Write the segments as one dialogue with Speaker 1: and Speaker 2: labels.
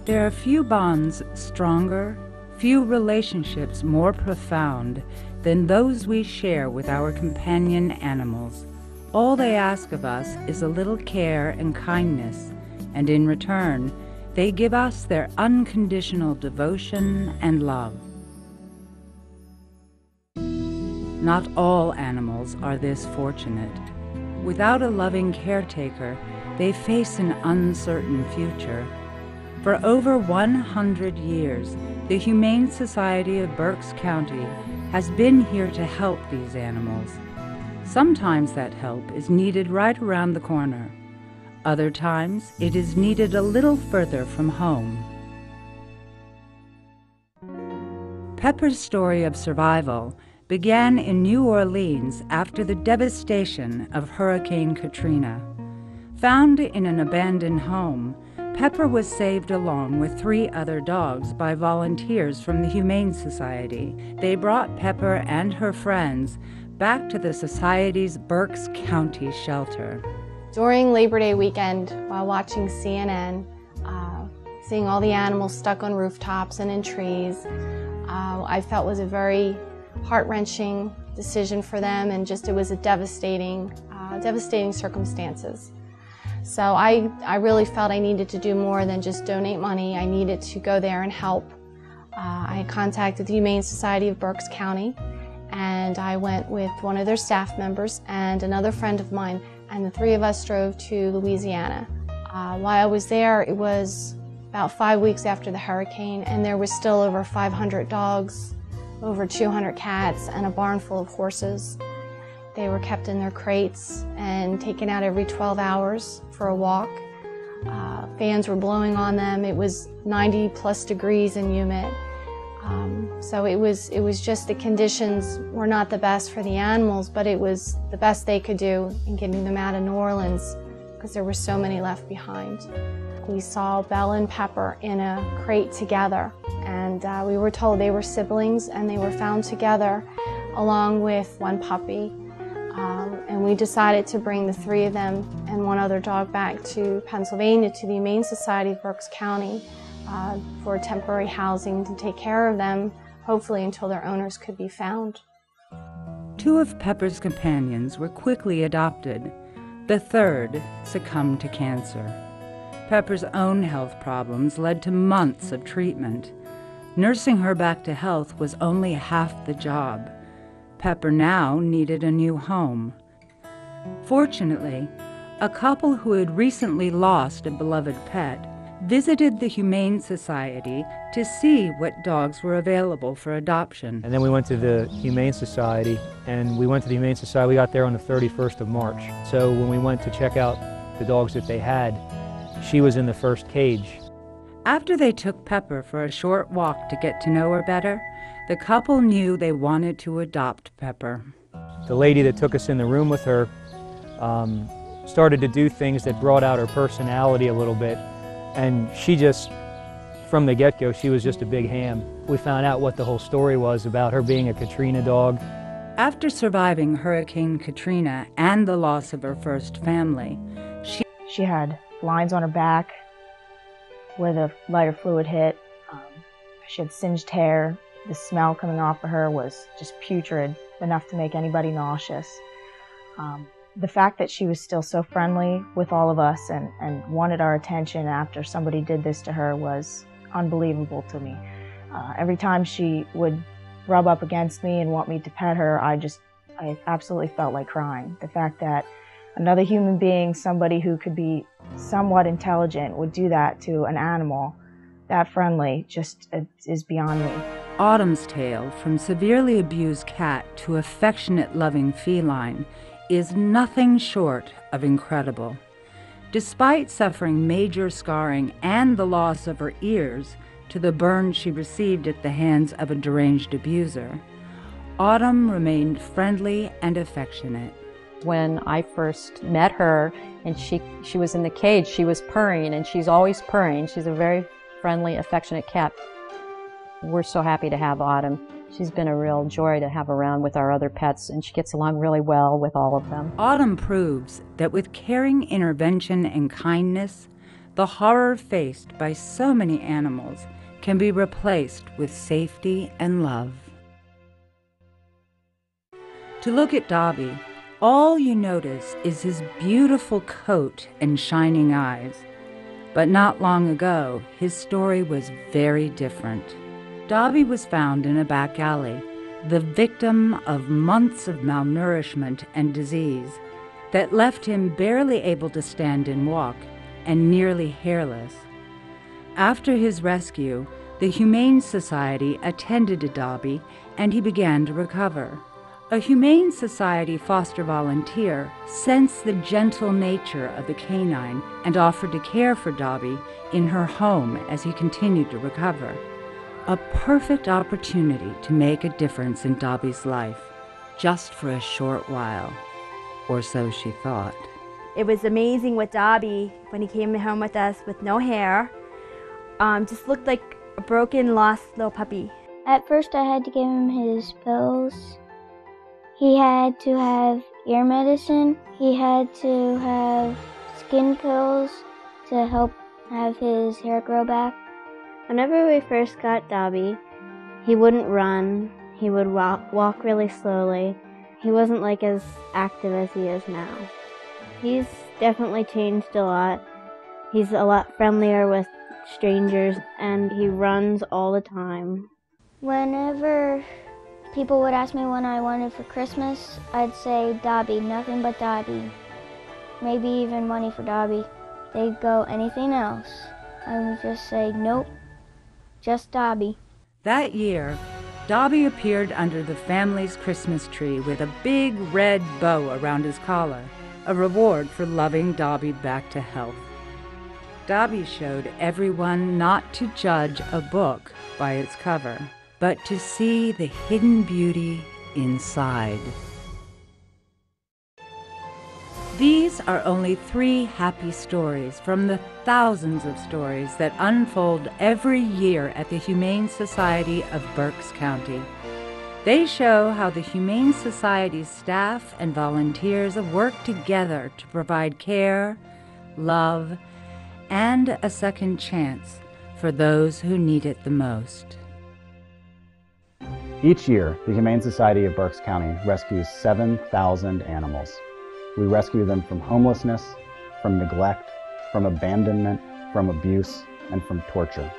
Speaker 1: There are few bonds stronger, few relationships more profound than those we share with our companion animals. All they ask of us is a little care and kindness, and in return, they give us their unconditional devotion and love. Not all animals are this fortunate. Without a loving caretaker, they face an uncertain future. For over 100 years, the Humane Society of Berks County has been here to help these animals. Sometimes that help is needed right around the corner. Other times, it is needed a little further from home. Pepper's story of survival began in New Orleans after the devastation of Hurricane Katrina. Found in an abandoned home, Pepper was saved along with 3 other dogs by volunteers from the Humane Society. They brought Pepper and her friends back to the Society's Berks County shelter.
Speaker 2: During Labor Day weekend, while watching CNN, seeing all the animals stuck on rooftops and in trees, I felt was a very heart-wrenching decision for them, and just it was a devastating circumstances. So I really felt I needed to do more than just donate money. I needed to go there and help. I contacted the Humane Society of Berks County, and I went with one of their staff members and another friend of mine, and the 3 of us drove to Louisiana. While I was there, it was about 5 weeks after the hurricane, and there was still over 500 dogs, over 200 cats, and a barn full of horses. They were kept in their crates and taken out every 12 hours for a walk. Fans were blowing on them. It was 90+ degrees and humid. So it was just, the conditions were not the best for the animals, but it was the best they could do in getting them out of New Orleans because there were so many left behind. We saw Bella and Pepper in a crate together, and we were told they were siblings, and they were found together along with 1 puppy. And we decided to bring the 3 of them and 1 other dog back to Pennsylvania to the Humane Society of Berks County for temporary housing to take care of them, hopefully until their owners could be found.
Speaker 1: 2 of Pepper's companions were quickly adopted. The 3rd succumbed to cancer. Pepper's own health problems led to months of treatment. Nursing her back to health was only half the job. Pepper now needed a new home. Fortunately, a couple who had recently lost a beloved pet visited the Humane Society to see what dogs were available for adoption.
Speaker 3: And then we went to the Humane Society, and we got there on the 31st of March. So when we went to check out the dogs that they had, she was in the first cage.
Speaker 1: After they took Pepper for a short walk to get to know her better, the couple knew they wanted to adopt Pepper.
Speaker 3: The lady that took us in the room with her started to do things that brought out her personality a little bit, and she just, from the get-go, she was just a big ham. We found out what the whole story was about her being a Katrina dog.
Speaker 1: After surviving Hurricane Katrina and the loss of her first family,
Speaker 4: she had lines on her back where the lighter fluid hit. She had singed hair. The smell coming off of her was just putrid, enough to make anybody nauseous. The fact that she was still so friendly with all of us and wanted our attention after somebody did this to her was unbelievable to me. Every time she would rub up against me and want me to pet her, I absolutely felt like crying. The fact that another human being, somebody who could be somewhat intelligent, would do that to an animal that friendly just is beyond me.
Speaker 1: Autumn's tale, from severely abused cat to affectionate, loving feline, is nothing short of incredible. Despite suffering major scarring and the loss of her ears to the burn she received at the hands of a deranged abuser, Autumn remained friendly and affectionate.
Speaker 5: When I first met her and she was in the cage, she was purring, and she's always purring. She's a very friendly, affectionate cat. We're so happy to have Autumn. She's been a real joy to have around with our other pets, and she gets along really well with all of them.
Speaker 1: Autumn proves that with caring intervention and kindness, the horror faced by so many animals can be replaced with safety and love. To look at Dobby, all you notice is his beautiful coat and shining eyes. But not long ago, his story was very different. Dobby was found in a back alley, the victim of months of malnourishment and disease that left him barely able to stand and walk and nearly hairless. After his rescue, the Humane Society attended to Dobby and he began to recover. A Humane Society foster volunteer sensed the gentle nature of the canine and offered to care for Dobby in her home as he continued to recover. A perfect opportunity to make a difference in Dobby's life, just for a short while, or so she thought.
Speaker 6: It was amazing with Dobby when he came home with us with no hair. Just looked like a broken, lost little puppy.
Speaker 7: At first I had to give him his pills. He had to have ear medicine. He had to have skin pills to help have his hair grow back.
Speaker 8: Whenever we first got Dobby, he wouldn't run. He would walk really slowly. He wasn't like as active as he is now. He's definitely changed a lot. He's a lot friendlier with strangers and he runs all the time.
Speaker 7: Whenever people would ask me what I wanted for Christmas, I'd say Dobby, nothing but Dobby. Maybe even money for Dobby. They'd go, anything else? I would just say, nope, just Dobby.
Speaker 1: That year, Dobby appeared under the family's Christmas tree with a big red bow around his collar, a reward for loving Dobby back to health. Dobby showed everyone not to judge a book by its cover, but to see the hidden beauty inside. These are only 3 happy stories from the thousands of stories that unfold every year at the Humane Society of Berks County. They show how the Humane Society's staff and volunteers work together to provide care, love, and a second chance for those who need it the most.
Speaker 9: Each year, the Humane Society of Berks County rescues 7,000 animals. We rescue them from homelessness, from neglect, from abandonment, from abuse, and from torture.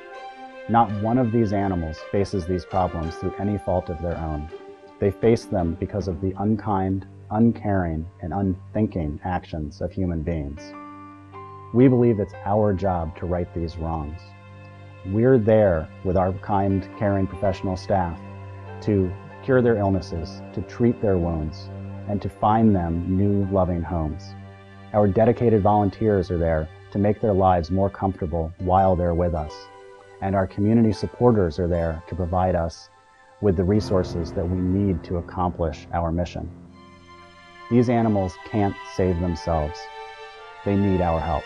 Speaker 9: Not one of these animals faces these problems through any fault of their own. They face them because of the unkind, uncaring, and unthinking actions of human beings. We believe it's our job to right these wrongs. We're there with our kind, caring professional staff to cure their illnesses, to treat their wounds, and to find them new, loving homes. Our dedicated volunteers are there to make their lives more comfortable while they're with us. And our community supporters are there to provide us with the resources that we need to accomplish our mission. These animals can't save themselves. They need our help.